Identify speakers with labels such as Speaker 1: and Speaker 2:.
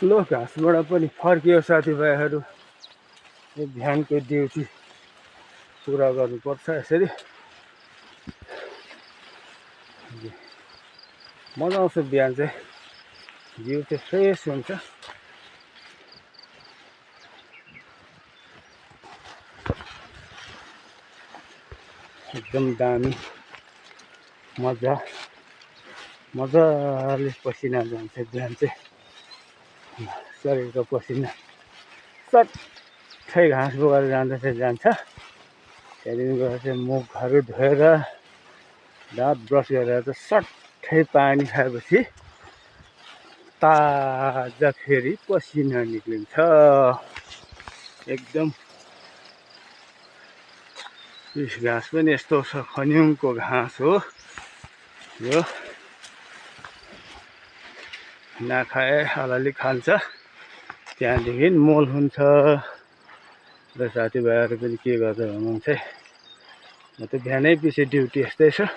Speaker 1: लो घाँसबाट पनि फर्कियो साथीभाइहरू। यो बिहानको ड्युटी पुरा गर्नुपर्छ यसरी। मजा आउँछ बिहान चाहिँ, जिउ चाहिँ फ्रेस हुन्छ। एकदम दामी, मजाले पसिना जान्छ बिहान चाहिँ। शरीरको पसिना सट्टै घाँस बोकेर जान्छ। त्यहाँदेखि गएर चाहिँ मुखहरू धोएर दाँत ब्रस गरेर चाहिँ सट्टै पानी खाएपछि ताजा फेरि पसिना निक्लिन्छ एकदम। यस घाँस पनि यस्तो छ, खन्युङको घाँस हो यो। नखाए अलिअलि खान्छ, त्यहाँदेखि मोल हुन्छ। र साथीभाइहरू पनि के गर्छ भन्नुहुन्छ, म त बिहानै पछि ड्युटी यस्तै छ।